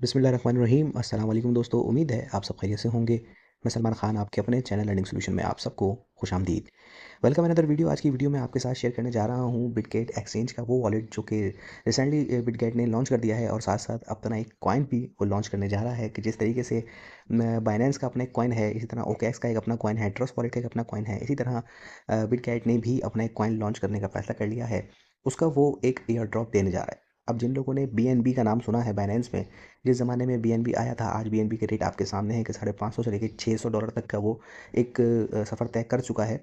बिस्मिल्लाहिर्रहमानिर्रहीम। अस्सलाम वालेकुम दोस्तों, उम्मीद है आप सब खैरियत से होंगे। मैं सलमान खान आपके अपने चैनल लर्निंग सोल्यूशन में आप सबको खुशामदीद। Welcome another video. आज की वीडियो में आपके साथ शेयर करने जा रहा हूँ बिटगेट एक्सचेंज का वो वॉलेट जो कि रिसेंटली बिटगेट ने लॉन्च कर दिया है और साथ साथ अपना एक कॉइन भी वो लॉन्च करने जा रहा है कि जिस तरीके से बाइनेंस का अपना एक कॉइन है, इसी तरह ओकेएक्स का एक अपना कॉइन है, ट्रस्ट वॉलेट का एक अपना कॉइन है, इसी तरह बिटगेट ने भी अपना एक कॉइन लॉन्च करने का फैसला कर लिया है। उसका वो एक एयर ड्रॉप देने जा रहा है। अब जिन लोगों ने BNB का नाम सुना है बाइनेंस में, जिस ज़माने में BNB आया था, आज BNB के रेट आपके सामने है कि $550 से लेकर $600 तक का वो एक सफ़र तय कर चुका है।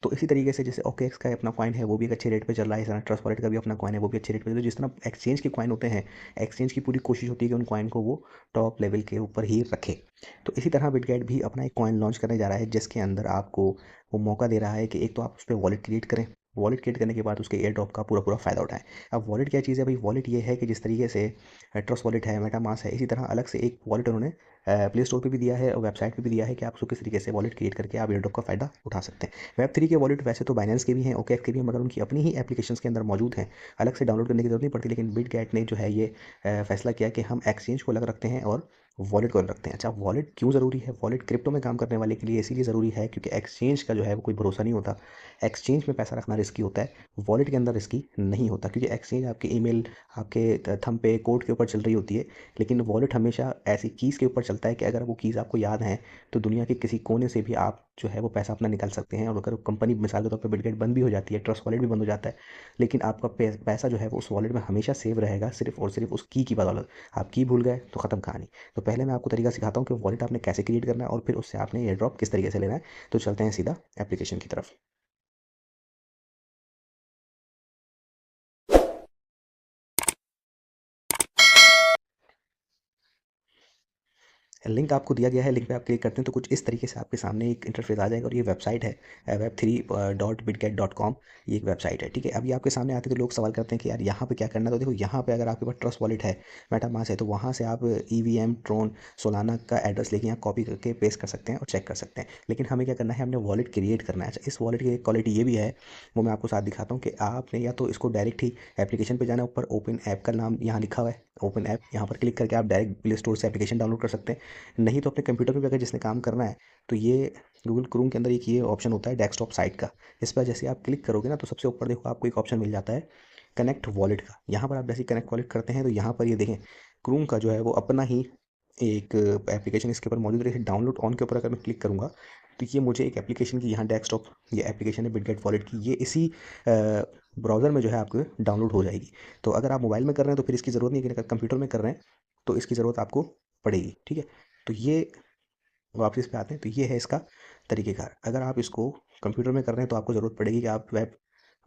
तो इसी तरीके से जैसे ओकेएक्स का अपना कॉइन है वो भी एक अच्छे रेट पे चल रहा है, इस तरह ट्रस्ट वॉलेट का भी अपना कॉइन है वो भी अच्छे रेट पे। तो जिस तरह एक्सचेंज के कॉइन होते हैं, एक्सचेंज की पूरी कोशिश होती है कि उन कॉइन को वो टॉप लेवल के ऊपर ही रखे। तो इसी तरह बिटगेट भी अपना एक कॉइन लॉन्च करने जा रहा है जिसके अंदर आपको वो मौका दे रहा है कि एक तो आप उस पर वॉलेट क्रिएट करें, वॉलेट क्रिएट करने के बाद उसके एयर ड्रॉप का पूरा पूरा फ़ायदा उठाएं। अब वॉलेट क्या चीज़ है भाई? वॉलेट ये है कि जिस तरीके से ट्रस्ट वॉलेट है, मेटामास्क है, इसी तरह अलग से एक वॉलेट उन्होंने प्ले स्टोर पे भी दिया है और वेबसाइट पे भी दिया है कि आप उसको किस तरीके से वॉलेट क्रिएट करके आप एयर ड्रॉप का फ़ायदा उठा सकते हैं। वेब 3 के वॉलेट वैसे तो बाइनेंस के भी हैं, ओकेएक्स के भी हैं, मगर उनकी अपनी ही एप्लीकेशंस के अंदर मौजूद हैं, अलग से डाउनलोड करने की जरूरत नहीं पड़ती। लेकिन बिटगेट ने जो है ये फैसला किया कि हम एक्सचेंज को अलग रखते हैं और वॉलेट को अलग रखते हैं। अच्छा, वॉलेट क्यों ज़रूरी है? वॉलेट क्रिप्टो में काम करने वाले के लिए इसीलिए ज़रूरी है क्योंकि एक्सचेंज का जो है वो कोई भरोसा नहीं होता। एक्सचेंज में पैसा रखना रिस्की होता है, वॉलेट के अंदर रिस्की नहीं होता, क्योंकि एक्सचेंज आपके ईमेल, आपके थंब पे, कोड के ऊपर चल रही होती है, लेकिन वॉलेट हमेशा ऐसी कीज़ के ऊपर चलता है कि अगर वो कीज़ आपको याद हैं तो दुनिया के किसी कोने से भी आप जो है वो पैसा अपना निकाल सकते हैं। और अगर कंपनी मिसाल के तौर पर बिटगेट बंद भी हो जाती है, ट्रस्ट वॉलेट भी बंद हो जाता है, लेकिन आपका पैसा जो है वो उस वॉलेट में हमेशा सेव रहेगा, सिर्फ और सिर्फ उस की बदौलत। आप की भूल गए तो ख़त्म कहानी। तो पहले मैं आपको तरीका सिखाता हूँ कि वॉलेट आपने कैसे क्रिएट करना है और फिर उससे आपने एयर ड्रॉप किस तरीके से लेना है। तो चलते हैं सीधा एप्लीकेशन की तरफ। लिंक आपको दिया गया है, लिंक पे आप क्लिक करते हैं तो कुछ इस तरीके से आपके सामने एक इंटरफेस आ जाएगा और ये वेबसाइट है web3.bitget.com। ये एक वेबसाइट है, ठीक है। अभी आपके सामने आते हैं तो लोग सवाल करते हैं कि यार यहाँ पे क्या करना है? तो देखो, यहाँ पे अगर आपके पास ट्रस्ट वॉलेट है, मेटामास्क है, तो वहाँ से आप EVM, ट्रोन, सोलाना का एड्रेस लेके यहाँ कॉपी करके पेस्ट कर सकते हैं और चेक कर सकते हैं। लेकिन हमें क्या करना है? हमने वॉलेट क्रिएट करना है। अच्छा, इस वॉलेट की एक क्वालिटी ये भी है, वो मैं आपको साथ दिखाता हूँ कि आपने या तो इसको डायरेक्ट ही एप्लीकेशन पे जाना है, ऊपर ओपन ऐप का नाम यहाँ लिखा हुआ है, ओपन ऐप, यहाँ पर क्लिक करके आप डायरेक्ट प्ले स्टोर से एप्लीकेशन डाउनलोड कर सकते हैं। नहीं तो अपने कंप्यूटर पे भी अगर जिसने काम करना है तो ये गूगल क्रोम के अंदर एक ये ऑप्शन होता है डेस्कटॉप साइट का। इस पर जैसे आप क्लिक करोगे ना तो सबसे ऊपर देखो आपको एक ऑप्शन मिल जाता है कनेक्ट वॉलेट का। यहाँ पर आप जैसे कनेक्ट वॉलेट करते हैं तो यहाँ पर ये देखें, क्रोम का जो है वो अपना ही एक एप्लीकेशन इसके ऊपर मौजूद है। डाउनलोड ऑन के ऊपर अगर मैं क्लिक करूँगा तो ये मुझे एक एप्लीकेशन की, यहाँ डेस्कटॉप ये एप्लीकेशन है बिटगेट वॉलेट की, ये इसी ब्राउज़र में जो है आपको डाउनलोड हो जाएगी। तो अगर आप मोबाइल में कर रहे हैं तो फिर इसकी ज़रूरत नहीं है, लेकिन अगर कंप्यूटर में कर रहे हैं तो इसकी ज़रूरत आपको पड़ेगी, ठीक है। तो ये वापस इस पे आते हैं, तो ये है इसका तरीक़ेकार। अगर आप इसको कंप्यूटर में कर रहे हैं तो आपको ज़रूरत पड़ेगी कि आप वेब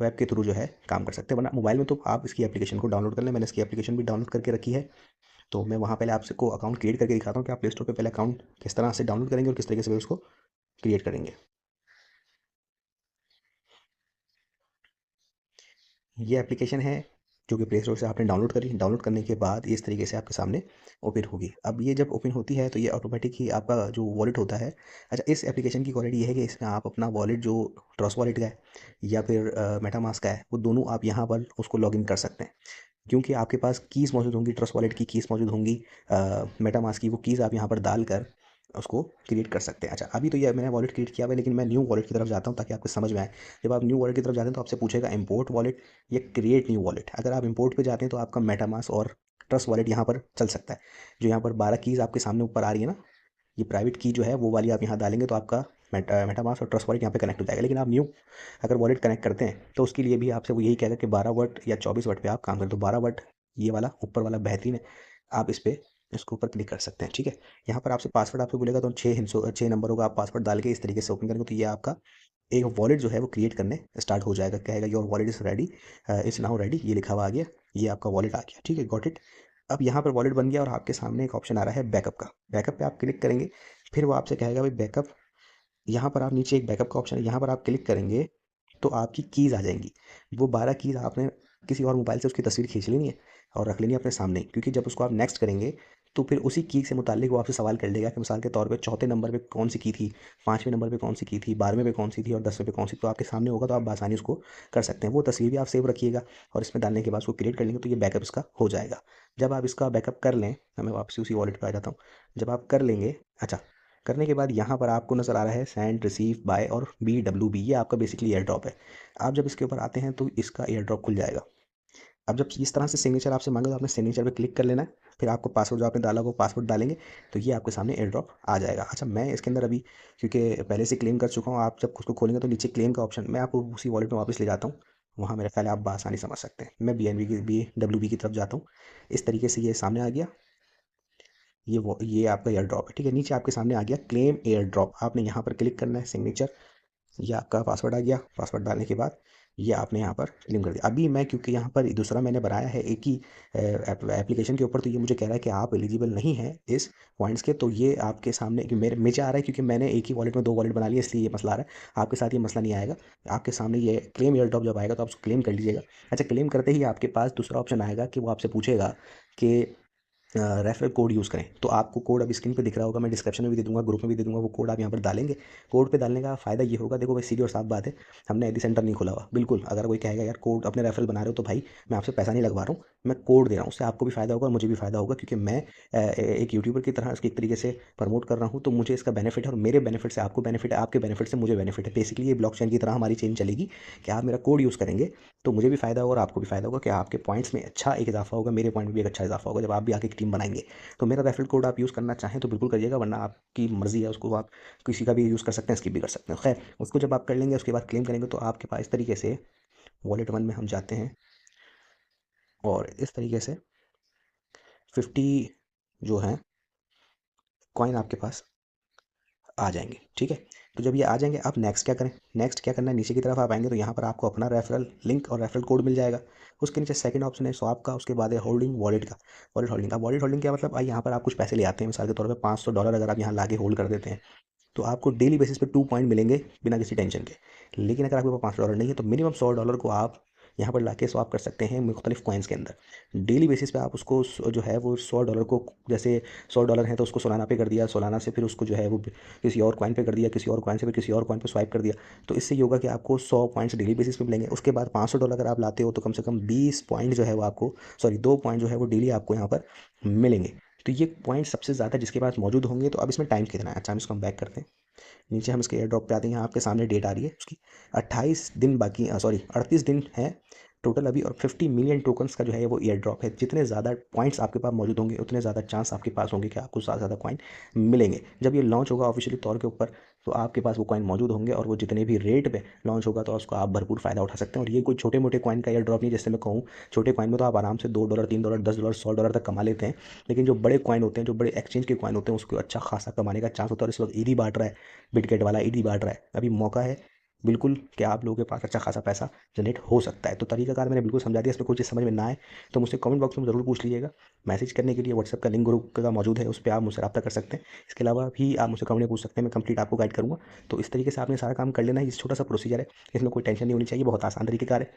वेब के थ्रू जो है काम कर सकते हैं, वरना मोबाइल में तो आप इसकी एप्लीकेशन को डाउनलोड कर लें। मैंने इसकी एप्लीकेशन भी डाउनलोड करके रखी है। तो मैं वहाँ पहले आपको अकाउंट क्रिएट करके दिखाता हूँ कि आप प्ले स्टोर पे पहले अकाउंट किस तरह से डाउनलोड करेंगे और किस तरीके से उसको क्रिएट करेंगे। ये एप्लीकेशन है जो कि प्ले स्टोर से आपने डाउनलोड करी। डाउनलोड करने के बाद इस तरीके से आपके सामने ओपन होगी। अब ये जब ओपन होती है तो ये ऑटोमेटिक ही आपका जो वॉलेट होता है। अच्छा, इस एप्लीकेशन की क्वालिटी ये है कि इसमें आप अपना वॉलेट जो ट्रस्ट वॉलेट का है या फिर मेटामास्क का है, वो दोनों आप यहाँ पर उसको लॉगिन कर सकते हैं, क्योंकि आपके पास कीज़ मौजूद होंगी, ट्रस्ट वॉलेट की कीज़ मौजूद होंगी, मेटामास्क की, वो कीज़ आप यहाँ पर डालकर उसको क्रिएट कर सकते हैं। अच्छा, अभी तो ये मैंने वॉलेट क्रिएट किया हुआ है, लेकिन मैं न्यू वॉलेट की तरफ जाता हूँ ताकि आपको समझ में आए। जब आप न्यू वॉलेट की तरफ जाते हैं तो आपसे पूछेगा इंपोर्ट वॉलेट या क्रिएट न्यू वॉलेट। अगर आप इंपोर्ट पे जाते हैं तो आपका मेटामास्क और ट्रस्ट वॉलेट यहाँ पर चल सकता है। जो यहाँ पर 12 कीज़ आपके सामने ऊपर आ रही है ना, ये प्राइवेट की जो है वो वाली आप यहाँ डालेंगे तो आपका मेटामास्क और ट्रस्ट वॉलेट यहाँ पे कनेक्ट हो जाएगा। लेकिन आप न्यू अगर वॉलेट कनेक्ट करते हैं तो उसके लिए भी आपसे वो यही कहेगा कि 12 वर्ड या 24 वर्ड पे आप काम करें। तो 12 वर्ड ये वाला ऊपर वाला बेहतरीन है, आप इस पे इसके ऊपर क्लिक कर सकते हैं, ठीक है। यहाँ पर आपसे पासवर्ड आपसे बोलेगा तो 6 नंबरों का आप पासवर्ड डाल के इस तरीके से ओपन करेंगे तो ये आपका एक वॉलेट जो है वो क्रिएट करने स्टार्ट हो जाएगा। कहेगा your wallet is ready, is now ready, ये लिखा हुआ आ गया, ये आपका वॉलेट आ गया, ठीक है, गॉट इट। अब यहाँ पर वॉलेट बन गया और आपके सामने एक ऑप्शन आ रहा है बैकअप का। बैकअप पे आप क्लिक करेंगे, फिर वो आपसे कहेगा भाई बैकअप, यहाँ पर आप नीचे एक बैकअप का ऑप्शन है, यहाँ पर आप क्लिक करेंगे तो आपकी कीज़ आ जाएंगी। वो 12 कीज़ आपने किसी और मोबाइल से उसकी तस्वीर खींच लेनी है और रख लेनी है अपने सामने, क्योंकि जब उसको आप नेक्स्ट करेंगे तो फिर उसी की से मुताल्लिक वो आपसे सवाल कर लेगा कि मिसाल के तौर पे चौथे नंबर पे कौन सी की थी, 5वें नंबर पे कौन सी की थी, 12वें पे कौन सी थी और 10वें पे कौन सी, तो आपके सामने होगा तो आप आसानी उसको कर सकते हैं। वो तस्वीर भी आप सेव रखिएगा और इसमें डालने के बाद उसको क्रिएट कर लेंगे तो ये बैकअप इसका हो जाएगा। जब आप इसका बैकअप कर लें, मैं वापस उसी वॉलेट पे आ जाता हूँ। जब आप कर लेंगे, अच्छा, करने के बाद यहाँ पर आपको नज़र आ रहा है सेंड रिसीव बाय और BWB, ये आपका बेसिकली एयर ड्रॉप है। आप जब इसके ऊपर आते हैं तो इसका एयर ड्रॉप खुल जाएगा। अब जब इस तरह से सिग्नेचर आपसे मांगे तो आपने सिग्नेचर पे क्लिक कर लेना है, फिर आपको पासवर्ड जो आपने डाला वो पासवर्ड डालेंगे तो ये आपके सामने एयर ड्रॉप आ जाएगा। अच्छा, मैं इसके अंदर अभी क्योंकि पहले से क्लेम कर चुका हूँ, आप जब उसको खोलेंगे तो नीचे क्लेम का ऑप्शन, मैं आपको उसी वॉलेट में वापस ले जाता हूँ। वहाँ मेरा ख्याल है आप बासानी समझ सकते हैं। मैं BWB की तरफ जाता हूँ। इस तरीके से ये सामने आ गया। ये आपका एयर ड्रॉप है, ठीक है। नीचे आपके सामने आ गया क्लेम एयर ड्रॉप, आपने यहाँ पर क्लिक करना है, सिग्नेचर, ये आपका पासवर्ड आ गया। पासवर्ड डालने के बाद ये आपने यहाँ पर क्लेम कर दिया। अभी मैं क्योंकि यहाँ पर दूसरा मैंने बनाया है एक ही एप्लीकेशन के ऊपर, तो ये मुझे कह रहा है कि आप एलिजिबल नहीं हैं इस पॉइंट्स के। तो ये आपके सामने कि मेरे मुझे आ रहा है क्योंकि मैंने एक ही वॉलेट में 2 वॉलेट बना लिए, इसलिए ये मसला आ रहा है। आपके साथ ये मसला नहीं आएगा। आपके सामने ये क्लेम एयर ड्रॉप जब आएगा तो आप उसको क्लेम कर लीजिएगा। अच्छा, क्लेम करते ही आपके पास दूसरा ऑप्शन आएगा कि वो आपसे पूछेगा कि रेफरल कोड यूज़ करें। तो आपको कोड अभी स्क्रीन पे दिख रहा होगा, मैं डिस्क्रिप्शन में भी दे दूंगा, ग्रुप में भी दे दूंगा। वो कोड आप यहाँ पर डालेंगे। कोड पे डालने का फ़ायदा ये होगा, देखो भाई सीधी और साफ बात है, हमने एडी सेंटर नहीं खोला हुआ। बिल्कुल, अगर कोई कहेगा यार कोड अपने रेफरल बना रहे हो तो भाई मैं आपसे पैसा नहीं लगवा रहा हूँ, मैं कोड दे रहा हूँ, उससे आपको भी फ़ायदा होगा और मुझे भी फ़ायदा होगा क्योंकि मैं एक यूट्यूबर की तरह इसकी एक तरीके से प्रमोट कर रहा हूँ। तो मुझे इसका बेनिफिट है और मेरे बेनिफिट से आपको बेनिफिट है, आपके बेनिफिट से मुझे बेनिफिट है। बेसिकली ये ब्लॉकचेन की तरह हमारी चेन चलेगी कि आप मेरा कोड यूज़ करेंगे तो मुझे भी फ़ायदा होगा और आपको भी फ़ायदा होगा कि आपके पॉइंट्स में अच्छा एक इजाफा होगा, मेरे पॉइंट में भी एक अच्छा इजाफा होगा जब आप भी आके एक टीम बनाएंगे। तो मेरा रेफरल कोड आप यूज़ करना चाहें तो बिल्कुल करिएगा, वरना आपकी मर्ज़ी है, उसको आप किसी का भी यूज़ कर सकते हैं, स्किप भी कर सकते हैं। खैर, उसको जब आप कर लेंगे उसके बाद क्लेम करेंगे तो आपके पास इस तरीके से वॉलेट वन में हम जाते हैं और इस तरीके से 50 जो हैं कॉइन आपके पास आ जाएंगे, ठीक है। तो जब ये आ जाएंगे, आप नेक्स्ट क्या करें, नेक्स्ट क्या करना है, नीचे की तरफ आप आएंगे तो यहाँ पर आपको अपना रेफरल लिंक और रेफरल कोड मिल जाएगा। उसके नीचे सेकंड ऑप्शन है स्वैप का, उसके बाद है होल्डिंग वॉलेट का। वॉलेट होल्डिंग का, वॉलेट होल्डिंग क्या मतलब, यहाँ पर आप कुछ पैसे ले आते हैं, मिसाल के तौर पर $500 अगर आप यहाँ लाके होल्ड कर देते हैं तो आपको डेली बेसिस पे 2 पॉइंट मिलेंगे बिना किसी टेंशन के। लेकिन अगर आपके पास $500 नहीं है तो मिनिमम $100 को आप यहाँ पर लाके स्वैप कर सकते हैं मुख्तलिफ कॉइन्स के अंदर। डेली बेसिस पे आप उसको जो है वो $100 को, जैसे $100 है तो उसको सोलाना पे कर दिया, सोलाना से फिर उसको जो है वो किसी और कॉइन पे कर दिया, किसी और कॉइन से फिर किसी और कॉइन पे स्वाइप कर दिया। तो इससे ये होगा कि आपको 100 पॉइंट्स डेली बेसिस पे मिलेंगे। उसके बाद $500 अगर आप लाते हो तो कम से कम 20 पॉइंट जो है वो आपको, सॉरी 2 पॉइंट जो है वो डेली आपको यहाँ पर मिलेंगे। तो ये पॉइंट सबसे ज़्यादा जिसके पास मौजूद होंगे। तो अब इसमें टाइम कितना है, अच्छा हम इसको हम बैक करते हैं। नीचे हम इसके एयर ड्रॉप पे आते हैं, यहाँ आपके सामने डेट आ रही है उसकी, 28 दिन बाकी, सॉरी 38 दिन है टोटल अभी, और 50 मिलियन टोकन्स का जो है वो एयर ड्रॉप है। जितने ज़्यादा पॉइंट्स आपके पास मौजूद होंगे उतने ज़्यादा चांस आपके पास होंगे कि आपको ज़्यादा ज़्यादा कॉइन मिलेंगे। जब ये लॉन्च होगा ऑफिशियली तौर के ऊपर तो आपके पास वो कॉइन मौजूद होंगे और वो जितने भी रेट पे लॉन्च होगा तो उसको आप भरपूर फ़ायदा उठा सकते हैं। और ये कोई छोटे मोटे कॉइन का एयर ड्रॉप नहीं, जैसे मैं कहूँ छोटे कॉइन में तो आप आराम से $2, $3, $10, $100 तक कमा लेते हैं। लेकिन जो बड़े कॉइन होते हैं, जो बड़े एक्सचेंज के कॉइन होते हैं, उसको अच्छा खासा कमाने का चांस होता है। और इस वक्त ईडी बांट रहा है, बिटगेट वाला ईडी बांट रहा है, अभी मौका है बिल्कुल कि आप लोगों के पास अच्छा खासा पैसा जनरेट हो सकता है। तो तरीकाकार मैंने बिल्कुल समझा दिया। इसमें कोई चीज़ समझ में ना आए तो मुझसे कमेंट बॉक्स में ज़रूर पूछ लीजिएगा। मैसेज करने के लिए व्हाट्सएप का लिंक ग्रुप का मौजूद है, उस पर आप मुझसे रब्ता कर सकते हैं। इसके अलावा भी आप मुझसे कमेंट में पूछ सकते हैं, मैं कंप्लीट आपको गाइड करूँगा। तो इस तरीके से आपने सारा काम कर लेना है। ये छोटा सा प्रोसीजर है, इसमें कोई टेंशन नहीं होनी चाहिए, बहुत आसान तरीकेकार है।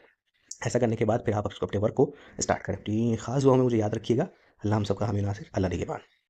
ऐसा करने के बाद फिर आप उसको अपने वर्क को स्टार्ट करें। अपनी खास दुआ में मुझे याद रखिएगा। अल्लाह हम सबका हामी नासिर, अल्लाह निगहबान।